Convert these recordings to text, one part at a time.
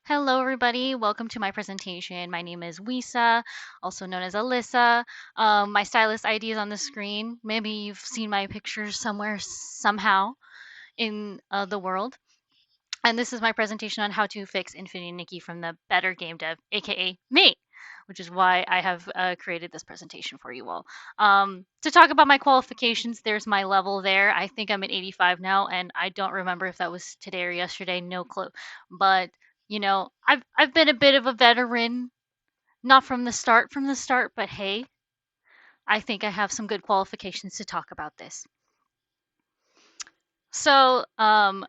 Hello, everybody. Welcome to my presentation. My name is Wisa, also known as Alyssa. My stylist ID is on the screen. Maybe you've seen my pictures somewhere, somehow in the world. And this is my presentation on how to fix Infinity Nikki from the Better Game Dev, aka me, which is why I have created this presentation for you all. To talk about my qualifications, there's my level there. I think I'm at 85 now, and I don't remember if that was today or yesterday, no clue. But I've been a bit of a veteran, not from the start, but hey, I think I have some good qualifications to talk about this. So,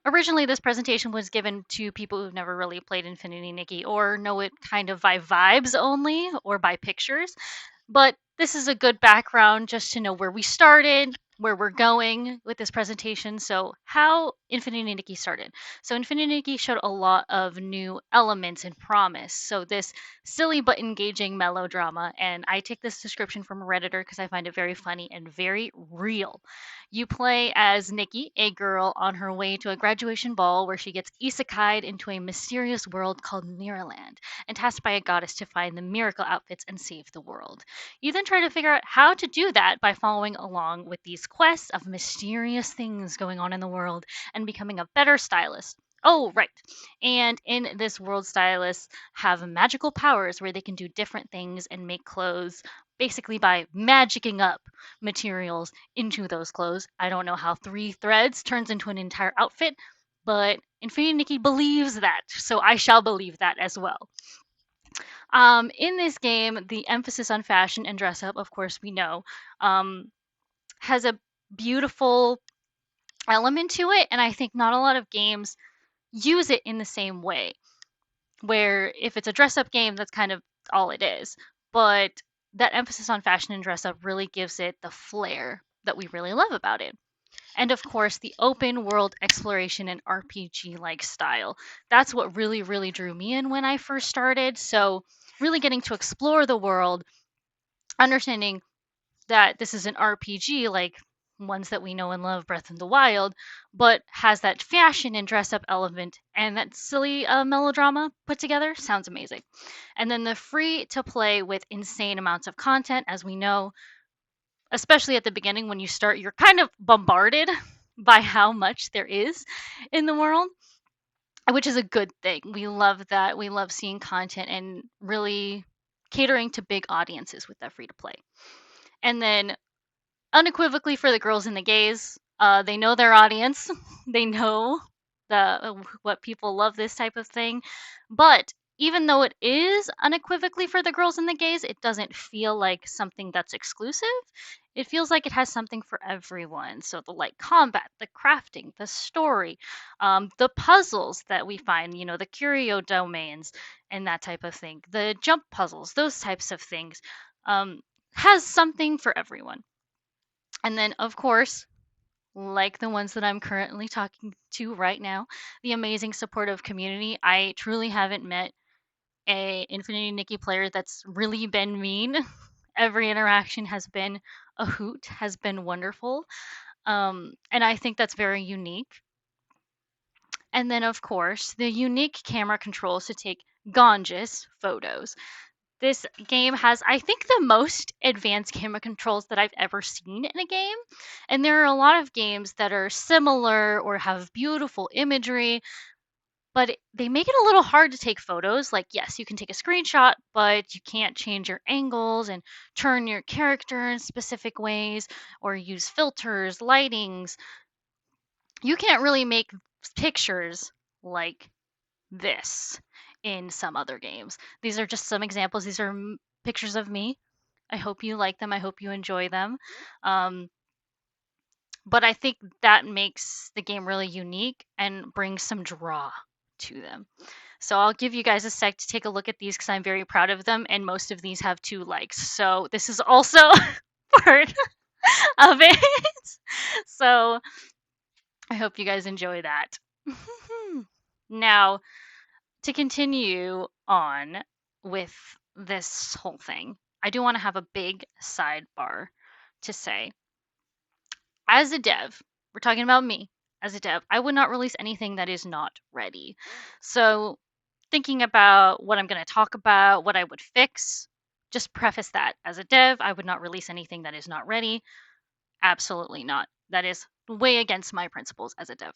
originally, this presentation was given to people who've never really played Infinity Nikki or know it kind of by vibes only or by pictures. But this is a good background just to know where we started, where we're going with this presentation. So, how Infinity Nikki started. So, Infinity Nikki showed a lot of new elements and promise. So, this silly but engaging melodrama, and I take this description from a Redditor because I find it very funny and very real. You play as Nikki, a girl on her way to a graduation ball where she gets isekai'd into a mysterious world called Miraland and tasked by a goddess to find the miracle outfits and save the world. You then try to figure out how to do that by following along with these quests of mysterious things going on in the world and becoming a better stylist. Oh, right. And in this world, stylists have magical powers where they can do different things and make clothes basically by magicking up materials into those clothes. I don't know how 3 threads turns into an entire outfit, but Infinity Nikki believes that, so I shall believe that as well. In this game, the emphasis on fashion and dress up, of course, we know, um, has a beautiful element to it, and I think not a lot of games use it in the same way. Where if it's a dress up game, that's kind of all it is. But that emphasis on fashion and dress up really gives it the flair that we really love about it. And of course, the open world exploration and RPG like style. That's what really, really drew me in when I first started. So, really getting to explore the world, understanding that this is an RPG like ones that we know and love, Breath of the Wild, but has that fashion and dress up element and that silly melodrama put together sounds amazing. And then the free to play with insane amounts of content, as we know, especially at the beginning when you start, you're kind of bombarded by how much there is in the world, which is a good thing. We love that. We love seeing content and really catering to big audiences with that free to play. And then unequivocally for the girls and the gays, they know their audience. They know what people love this type of thing. But even though it is unequivocally for the girls and the gays, it doesn't feel like something that's exclusive. It feels like it has something for everyone. So the light combat, the crafting, the story, the puzzles that we find, the curio domains and that type of thing, the jump puzzles, those types of things, has something for everyone. And then, of course, like the ones that I'm currently talking to right now, the amazing supportive community. I truly haven't met a Infinity Nikki player that's really been mean. Every interaction has been a hoot, has been wonderful. And I think that's very unique. And then, of course, the unique camera controls to take gorgeous photos. This game has, I think, the most advanced camera controls that I've ever seen in a game. And there are a lot of games that are similar or have beautiful imagery, but they make it a little hard to take photos. Like, yes, you can take a screenshot, but you can't change your angles and turn your character in specific ways or use filters, lightings. You can't really make pictures like this in some other games. These are just some examples. These are pictures of me. I hope you like them. I hope you enjoy them. Um, but I think that makes the game really unique and brings some draw to them. So I'll give you guys a sec to take a look at these because I'm very proud of them, and most of these have 2 likes. So this is also part of it. So I hope you guys enjoy that. Now, to continue on with this whole thing, I do want to have a big sidebar to say. As a dev, we're talking about me as a dev, I would not release anything that is not ready. So thinking about what I'm going to talk about, what I would fix, just preface that as a dev, I would not release anything that is not ready. Absolutely not. That is way against my principles as a dev.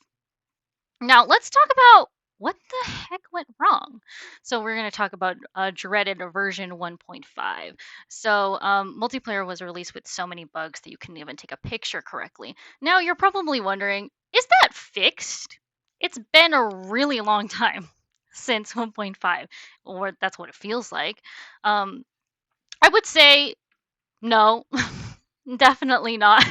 Now, let's talk about what the heck went wrong. So, we're going to talk about dreaded version 1.5. So, multiplayer was released with so many bugs that you couldn't even take a picture correctly. Now, you're probably wondering, is that fixed? It's been a really long time since 1.5, or that's what it feels like. Um, I would say no, definitely not.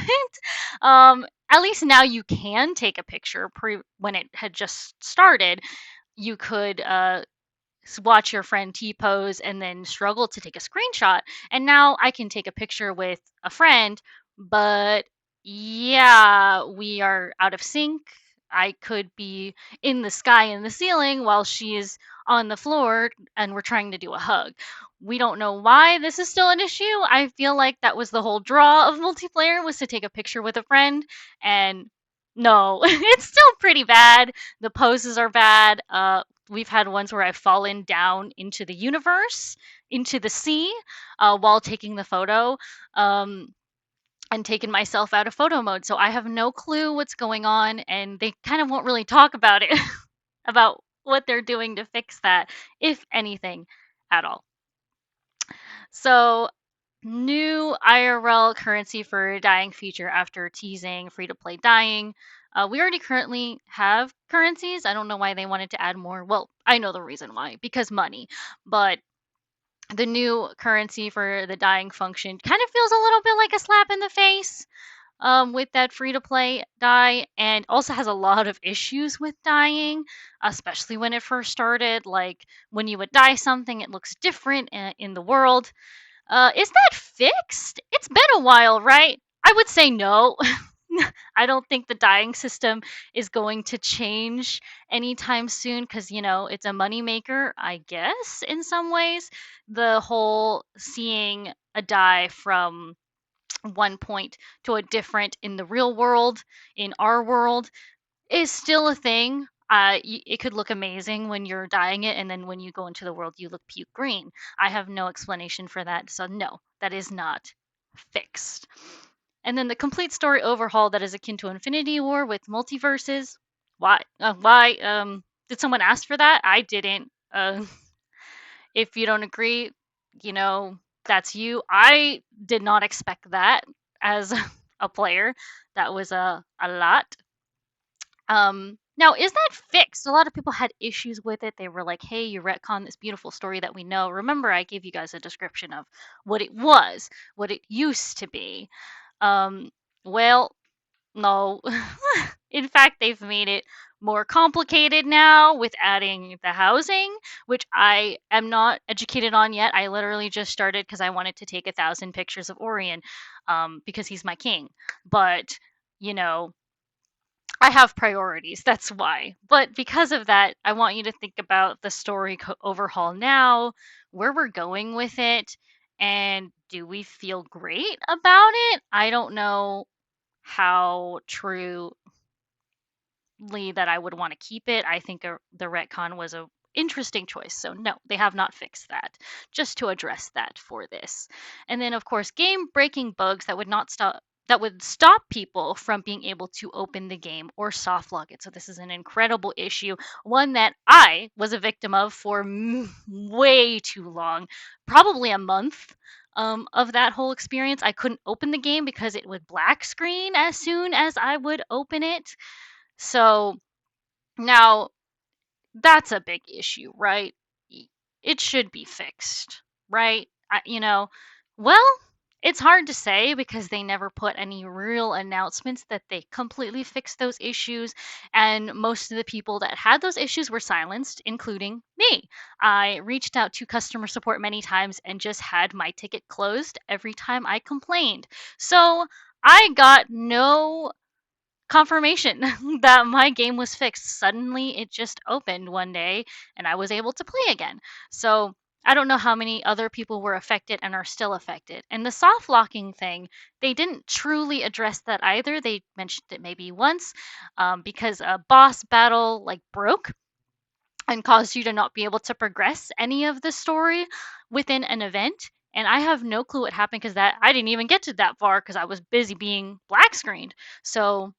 At least now you can take a picture when it had just started. You could watch your friend T-pose and then struggle to take a screenshot. And now I can take a picture with a friend, but yeah, we are out of sync. I could be in the sky in the ceiling while she's on the floor and we're trying to do a hug. We don't know why this is still an issue. I feel like that was the whole draw of multiplayer, was to take a picture with a friend, and no, it's still pretty bad. The poses are bad. We've had ones where I've fallen down into the universe, into the sea, while taking the photo, um, and taken myself out of photo mode. So I have no clue what's going on, and they kind of won't really talk about it, about what they're doing to fix that, if anything at all. So, new IRL currency for dying feature after teasing free to play dying. We already currently have currencies. I don't know why they wanted to add more. Well, I know the reason why, because money. But the new currency for the dying function kind of feels a little bit like a slap in the face, with that free to play die, and also has a lot of issues with dying, especially when it first started. Like when you would die something, it looks different in the world. Is that fixed? It's been a while, right? I would say no. I don't think the dying system is going to change anytime soon because, it's a moneymaker, I guess, in some ways. The whole seeing a die from one point to a different in the real world, in our world, is still a thing. It could look amazing when you're dyeing it, and then when you go into the world, you look puke green. I have no explanation for that, so no, that is not fixed. And then the complete story overhaul that is akin to Infinity War with multiverses. Why? Why? Did someone ask for that? I didn't. If you don't agree, that's you. I did not expect that as a player. That was a lot. Now, is that fixed? A lot of people had issues with it. They were like, hey, you retcon this beautiful story that we know. Remember, I gave you guys a description of what it was, what it used to be. Um, well, no. In fact, they've made it more complicated now with adding the housing, which I am not educated on yet. I literally just started because I wanted to take 1,000 pictures of Orion, because he's my king. But, you know, I have priorities, that's why. But because of that, I want you to think about the story overhaul now, where we're going with it, and do we feel great about it? I don't know how true that I would want to keep it. I think the retcon was a interesting choice. So no, they have not fixed that. Just to address that for this. And then of course, game breaking bugs that would stop people from being able to open the game or soft lock it. So this is an incredible issue, one that I was a victim of for way too long, probably a month. Of that whole experience, I couldn't open the game because it would black screen as soon as I would open it. So now that's a big issue, right? It should be fixed, right? Well, it's hard to say because they never put any real announcements that they completely fixed those issues, and most of the people that had those issues were silenced, including me. I reached out to customer support many times and just had my ticket closed every time I complained. So I got no confirmation that my game was fixed. Suddenly, it just opened one day and I was able to play again. So, I don't know how many other people were affected and are still affected. And the soft locking thing, they didn't truly address that either. They mentioned it maybe once, because a boss battle like broke. and cause you to not be able to progress any of the story within an event. And I have no clue what happened because that I didn't even get to that far because I was busy being black screened. So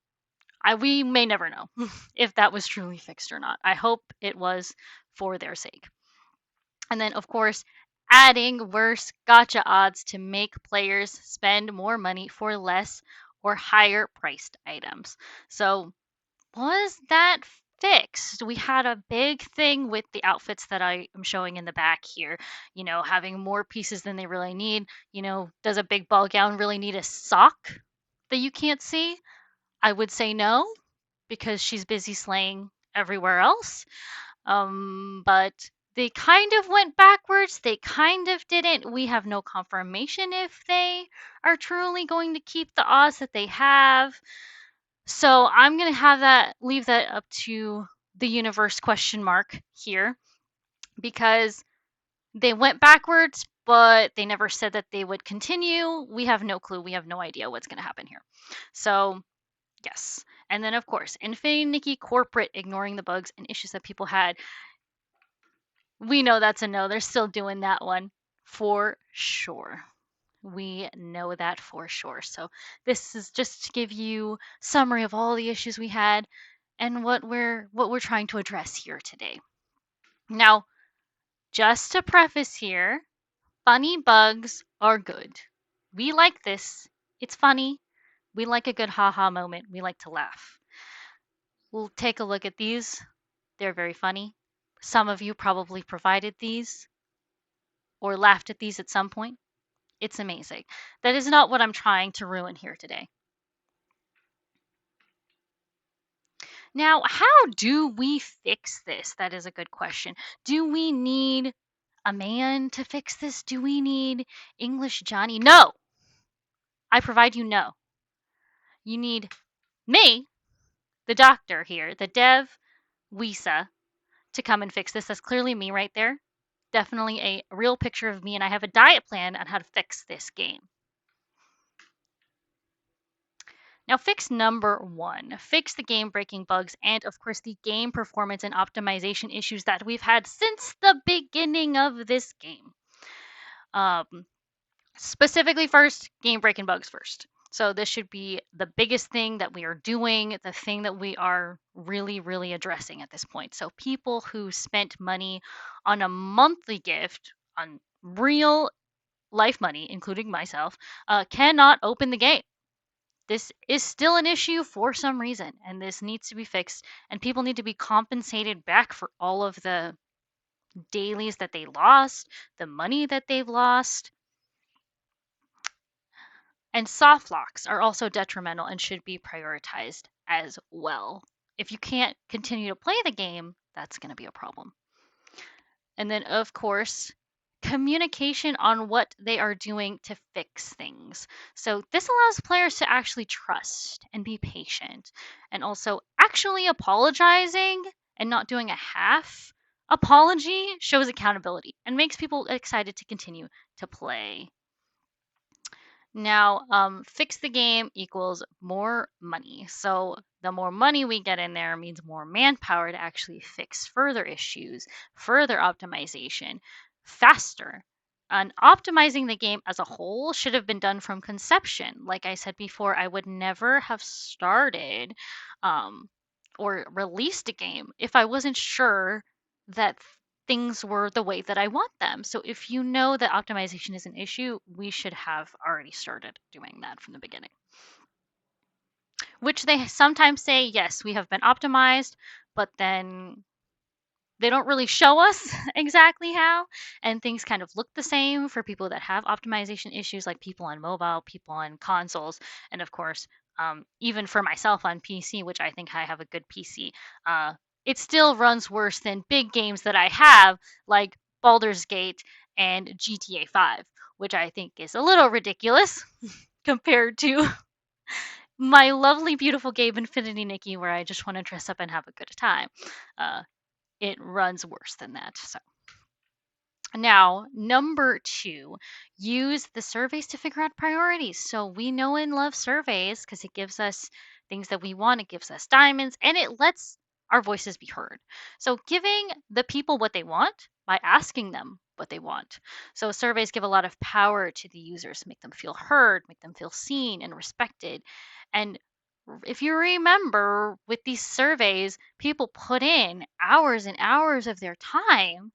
we may never know if that was truly fixed or not. I hope it was for their sake. And then, of course, adding worse gotcha odds to make players spend more money for less or higher priced items. So, was that fixed? We had a big thing with the outfits that I am showing in the back here, having more pieces than they really need. Does a big ball gown really need a sock that you can't see? I would say no, because she's busy slaying everywhere else. But they kind of went backwards. They kind of didn't. We have no confirmation if they are truly going to keep the odds that they have. So I'm gonna leave that up to the universe question mark here, because they went backwards, but they never said that they would continue. We have no clue. We have no idea what's gonna happen here. So yes. And then, of course, Infinity Nikki corporate ignoring the bugs and issues that people had. We know that's a no. They're still doing that one for sure. We know that for sure. So this is just to give you summary of all the issues we had and what we're trying to address here today. Now, just to preface here, funny bugs are good. We like this. It's funny. We like a good haha moment. We like to laugh. We'll take a look at these. They're very funny. Some of you probably provided these or laughed at these at some point. It's amazing. That is not what I'm trying to ruin here today. Now, how do we fix this? That is a good question. Do we need a man to fix this? Do we need English Johnny? No. I provide you no. You need me, the doctor here, the dev, Wisa, to come and fix this. That's clearly me right there. Definitely a real picture of me, and I have a diet plan on how to fix this game. Now, fix number one, fix the game breaking bugs and, of course, the game performance and optimization issues that we've had since the beginning of this game. Specifically, first, game breaking bugs first. So, this should be the biggest thing that we are doing, the thing that we are really, really addressing at this point. So, people who spent money on a monthly gift, on real life money, including myself, cannot open the game. This is still an issue for some reason, and this needs to be fixed. And people need to be compensated back for all of the dailies that they lost, the money that they've lost. And soft locks are also detrimental and should be prioritized as well. If you can't continue to play the game, that's going to be a problem. And then, of course, communication on what they are doing to fix things. So, this allows players to actually trust and be patient, and also actually apologizing and not doing a half apology shows accountability and makes people excited to continue to play. Now, fix the game equals more money. So the more money we get in there means more manpower to actually fix further issues, further optimization, faster. And optimizing the game as a whole should have been done from conception. Like I said before, I would never have started or released a game if I wasn't sure that things were the way that I want them. So if you know that optimization is an issue, we should have already started doing that from the beginning. Which they sometimes say, yes, we have been optimized, but then they don't really show us exactly how, and things kind of look the same for people that have optimization issues, like people on mobile, people on consoles, and of course, even for myself on PC, which I think I have a good PC, it still runs worse than big games that I have, like Baldur's Gate and GTA 5, which I think is a little ridiculous compared to my lovely, beautiful game Infinity Nikki, where I just want to dress up and have a good time. It runs worse than that. So now, number two, use the surveys to figure out priorities. So we know and love surveys because it gives us things that we want. It gives us diamonds, and it lets our voices be heard. So giving the people what they want by asking them what they want. So surveys give a lot of power to the users, make them feel heard, make them feel seen and respected. And if you remember with these surveys, people put in hours and hours of their time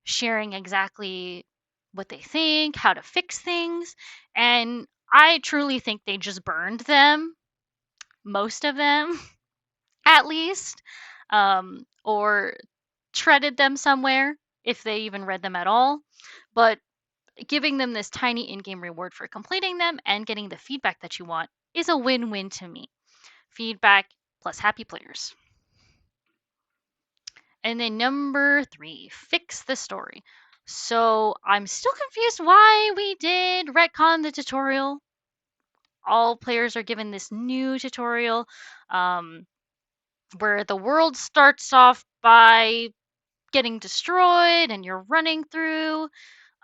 sharing exactly what they think, how to fix things, and I truly think they just burned them, most of them at least, or shredded them somewhere if they even read them at all. But giving them this tiny in game reward for completing them and getting the feedback that you want is a win win to me. Feedback plus happy players. And then number 3, fix the story. So I'm still confused why we did retcon the tutorial. All players are given this new tutorial um, where the world starts off by getting destroyed and you're running through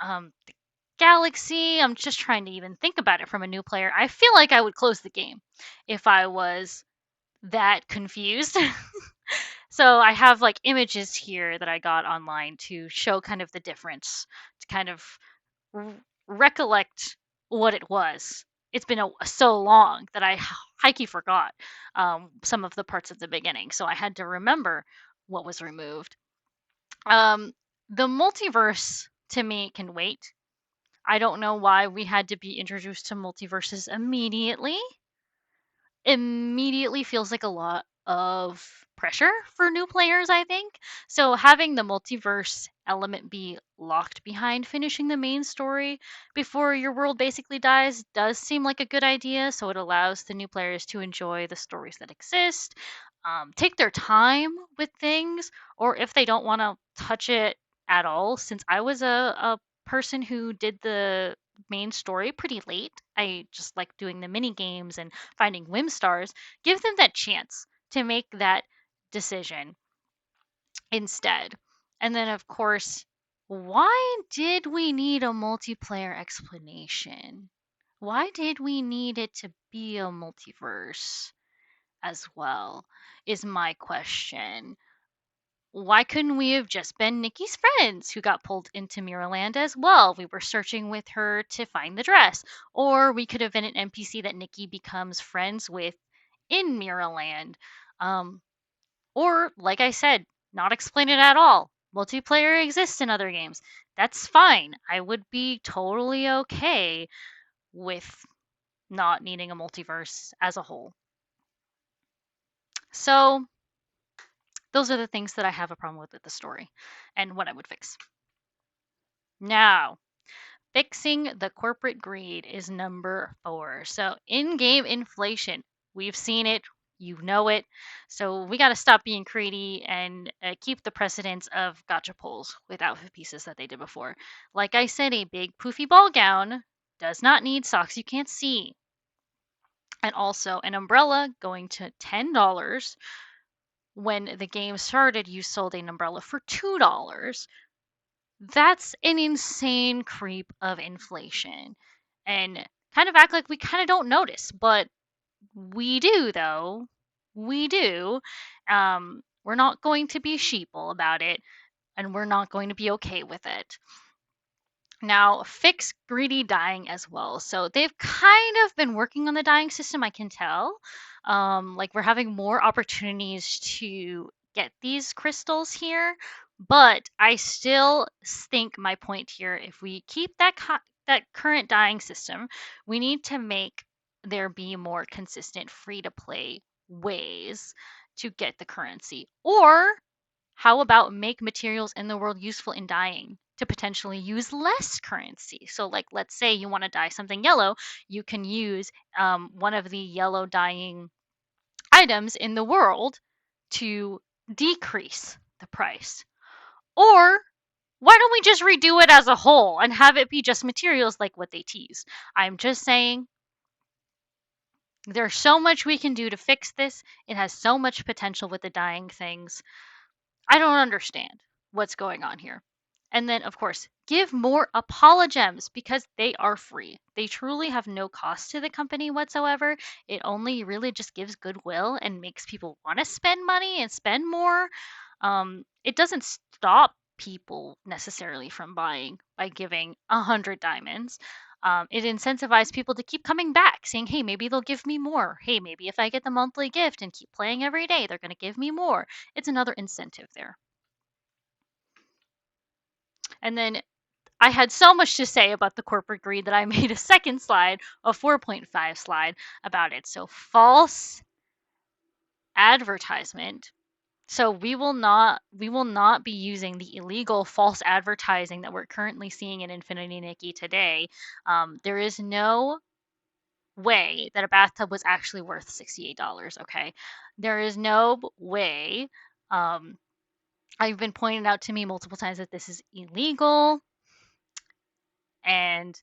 the galaxy. I'm just trying to even think about it from a new player. I feel like I would close the game if I was that confused. So I have like images here that I got online to show kind of the difference, to kind of r- recollect what it was. It's been so long that I hikey forgot some of the parts at the beginning, so I had to remember what was removed. Um, the multiverse to me can wait. I don't know why we had to be introduced to multiverses immediately feels like a lot of pressure for new players, I think. So having the multiverse element be locked behind finishing the main story before your world basically dies does seem like a good idea. So it allows the new players to enjoy the stories that exist, take their time with things, or if they don't want to touch it at all, since I was a person who did the main story pretty late. I just like doing the mini games and finding whim stars. Give them that chance to make that decision instead. And then, of course, why did we need a multiplayer explanation? Why did we need it to be a multiverse as well? Is my question. Why couldn't we have just been Nikki's friends who got pulled into Mirrorland as well? We were searching with her to find the dress. Or we could have been an NPC that Nikki becomes friends with in Mirrorland. Um, or, like I said, not explain it at all. Multiplayer exists in other games. That's fine. I would be totally okay with not needing a multiverse as a whole. So, those are the things that I have a problem with the story and what I would fix. Now, fixing the corporate greed is number 4. So, in game inflation, we've seen it, you know it. So, we got to stop being greedy and keep the precedence of gotcha pulls with outfit pieces that they did before. Like I said, a big poofy ball gown does not need socks you can't see. And also, an umbrella going to $10. When the game started, you sold an umbrella for $2. That's an insane creep of inflation. And kind of act like we kind of don't notice, but we do, though. We do. We're not going to be sheeple about it, and we're not going to be okay with it. Now, fix greedy dying as well. So they've kind of been working on the dying system, I can tell. Like we're having more opportunities to get these crystals here, but I still think my point here, if we keep that current dying system, we need to make there be more consistent free to play ways to get the currency. Or how about make materials in the world useful in dyeing to potentially use less currency? So, like, let's say you want to dye something yellow, you can use one of the yellow dyeing items in the world to decrease the price. Or why don't we just redo it as a whole and have it be just materials like what they tease? I'm just saying there's so much we can do to fix this. It has so much potential with the dyeing things. I don't understand what's going on here. And then, of course, give more apologems because they are free. They truly have no cost to the company whatsoever. It only really just gives goodwill and makes people want to spend money and spend more. It doesn't stop people necessarily from buying by giving 100 diamonds. It incentivizes people to keep coming back, saying, hey, maybe they'll give me more. Hey, maybe if I get the monthly gift and keep playing every day, they're going to give me more. It's another incentive there. And then I had so much to say about the corporate greed that I made a second slide, a 4.5 slide about it. So false advertisement. So we will not be using the illegal false advertising that we're currently seeing in Infinity Nikki today. There is no way that a bathtub was actually worth $68. Okay, there is no way. Um, I've been pointed out to me multiple times that this is illegal, and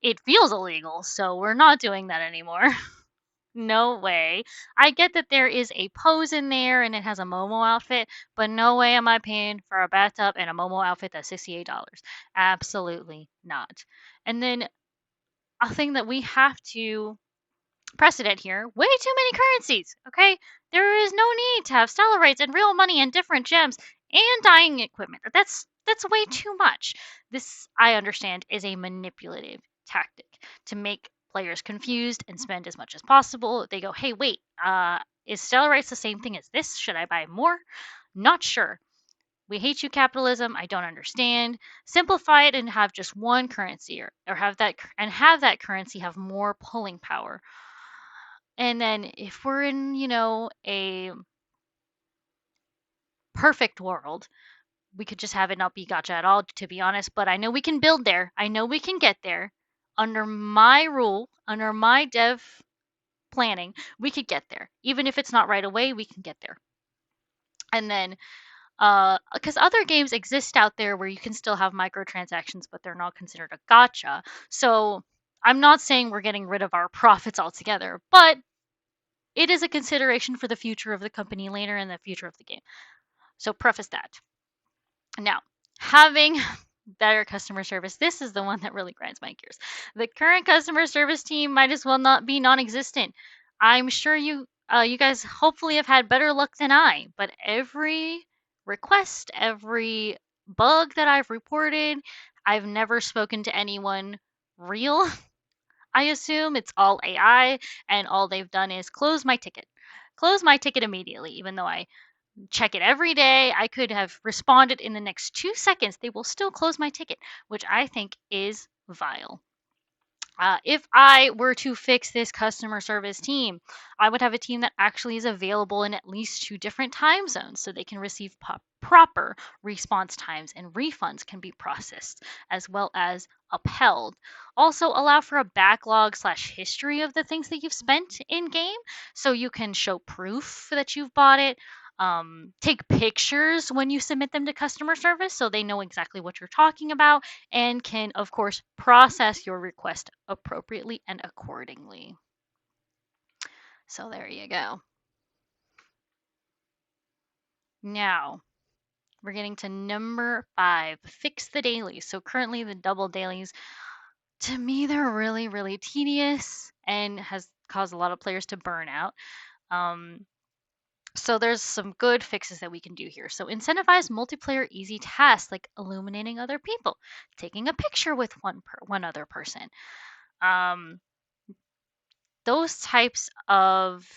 it feels illegal, so we're not doing that anymore. No way. I get that there is a pose in there and it has a Momo outfit, but no way am I paying for a bathtub and a Momo outfit that's $68. Absolutely not. And then a thing that we have to precedent here, way too many currencies, okay? There is no need to have stellar rates and real money and different gems and dyeing equipment. That's way too much. This, I understand, is a manipulative tactic to make players confused and spend as much as possible. They go, hey, wait, is stellar rates the same thing as this? Should I buy more? Not sure. We hate you, capitalism. I don't understand. Simplify it and have just one currency, or have that currency have more pulling power. And then if we're in, a perfect world, we could just have it not be gotcha at all, to be honest. But I know we can build there. I know we can get there. Under my rule, under my dev planning, we could get there. Even if it's not right away, we can get there. And then, because other games exist out there where you can still have microtransactions, but they're not considered a gotcha. So I'm not saying we're getting rid of our profits altogether, but it is a consideration for the future of the company later in the future of the game. So preface that. Now, having better customer service, this is the one that really grinds my gears. The current customer service team might as well not be non-existent. I'm sure you guys hopefully have had better luck than I, but every request, every bug that I've reported, I've never spoken to anyone real. I assume it's all AI, and all they've done is close my ticket. Close my ticket immediately, even though I check it every day. I could have responded in the next 2 seconds. They will still close my ticket, which I think is vile. If I were to fix this customer service team, I would have a team that actually is available in at least 2 different time zones so they can receive proper response times and refunds can be processed as well as upheld. Also, allow for a backlog slash history of the things that you've spent in game so you can show proof that you've bought it. Take pictures when you submit them to customer service so they know exactly what you're talking about and can, of course, process your request appropriately and accordingly. So there you go. Now, we're getting to number 5, fix the dailies. So currently the double dailies, to me, they're really, really tedious and has caused a lot of players to burn out. So there's some good fixes that we can do here. So incentivize multiplayer easy tasks like illuminating other people, taking a picture with one other person. Those types of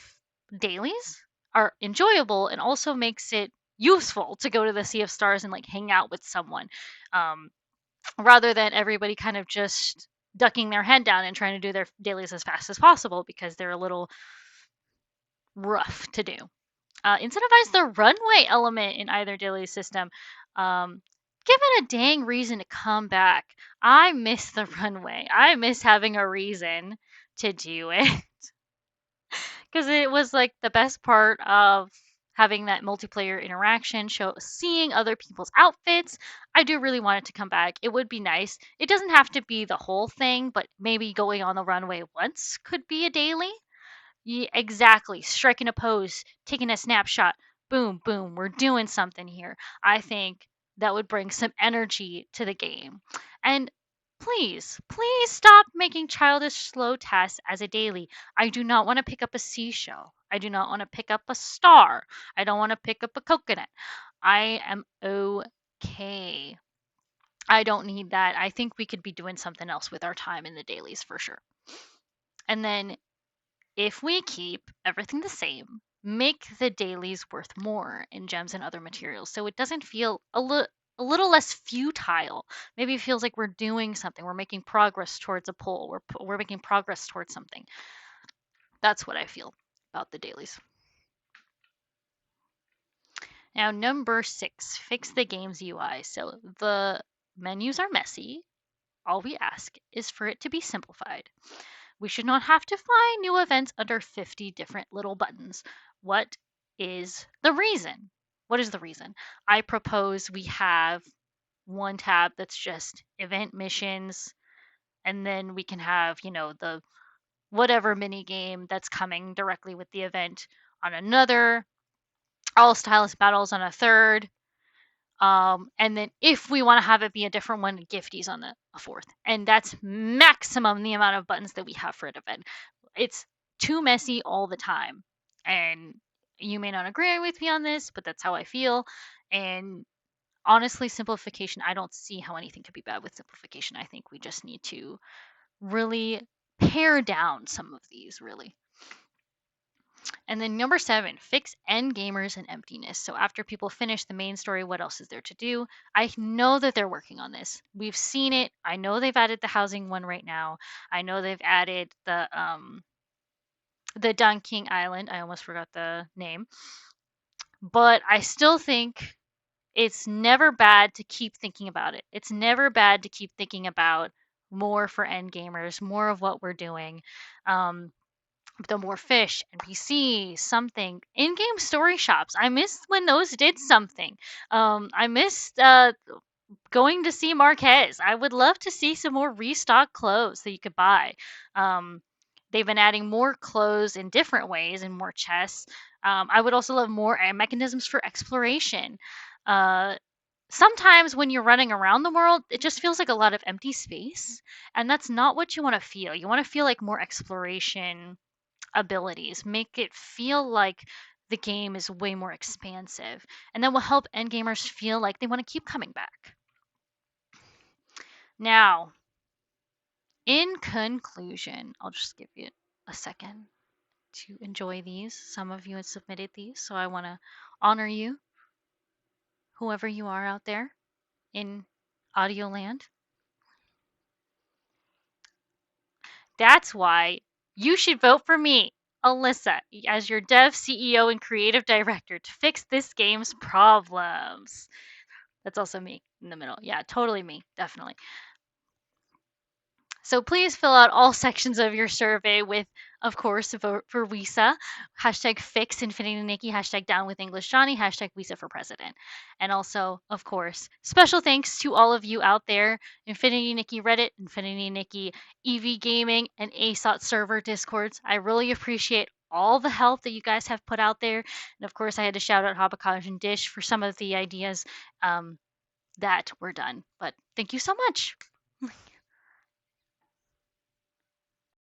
dailies are enjoyable and also makes it useful to go to the Sea of Stars and like hang out with someone, rather than everybody kind of just ducking their head down and trying to do their dailies as fast as possible because they're a little rough to do. Incentivize the runway element in either daily system. Give it a dang reason to come back. I miss the runway. I miss having a reason to do it. Because it was like the best part of having that multiplayer interaction, seeing other people's outfits. I do really want it to come back. It would be nice. It doesn't have to be the whole thing, but maybe going on the runway once could be a daily. Yeah, exactly. Striking a pose, taking a snapshot. Boom, boom. We're doing something here. I think that would bring some energy to the game. And please stop making childish slow tests as a daily. I do not want to pick up a seashell. I do not want to pick up a star. I don't want to pick up a coconut. I am okay. I don't need that. I think we could be doing something else with our time in the dailies for sure. And then if we keep everything the same, make the dailies worth more in gems and other materials so it doesn't feel a little less futile. Maybe it feels like we're doing something. We're making progress towards a goal. We're making progress towards something. That's what I feel about the dailies. Now, number 6, fix the game's UI. So the menus are messy. All we ask is for it to be simplified. We should not have to find new events under 50 different little buttons. What is the reason? What is the reason? I propose we have one tab that's just event missions, and then we can have, the whatever mini game that's coming directly with the event on another, all stylus battles on a third, and then if we want to have it be a different one, gifties on a fourth. And that's maximum the amount of buttons that we have for an event. It's too messy all the time. And you may not agree with me on this, but that's how I feel. And honestly, simplification, I don't see how anything could be bad with simplification. I think we just need to really pare down some of these, really. And then number 7, fix end gamers and emptiness. So after people finish the main story, what else is there to do? I know that they're working on this. We've seen it. I know they've added the housing one right now. I know they've added the Dunking Island. I almost forgot the name. But I still think it's never bad to keep thinking about it. It's never bad to keep thinking about more for end gamers, more of what we're doing. The more fish, NPC, something. In-game story shops. I missed when those did something. I missed going to see Marquez. I would love to see some more restock clothes that you could buy. They've been adding more clothes in different ways and more chests. I would also love more mechanisms for exploration. Uh, Sometimes when you're running around the world, it just feels like a lot of empty space, and that's not what you want to feel. You want to feel like more exploration abilities, make it feel like the game is way more expansive, and that will help endgamers feel like they want to keep coming back. Now, in conclusion, I'll just give you a second to enjoy these. Some of you had submitted these, so I want to honor you, whoever you are out there in audio land. That's why you should vote for me, Alyssa, as your dev CEO and creative director to fix this game's problems. That's also me in the middle. Yeah, totally me. Definitely. So please fill out all sections of your survey with, of course, vote for WISA, hashtag Fix Infinity Nikki, hashtag Down with English Johnny, hashtag WISA for President. And also, of course, special thanks to all of you out there, Infinity Nikki Reddit, Infinity Nikki EV Gaming, and ASOT server Discords. I really appreciate all the help that you guys have put out there. And of course, I had to shout out Habakaj and Dish for some of the ideas that were done. But thank you so much.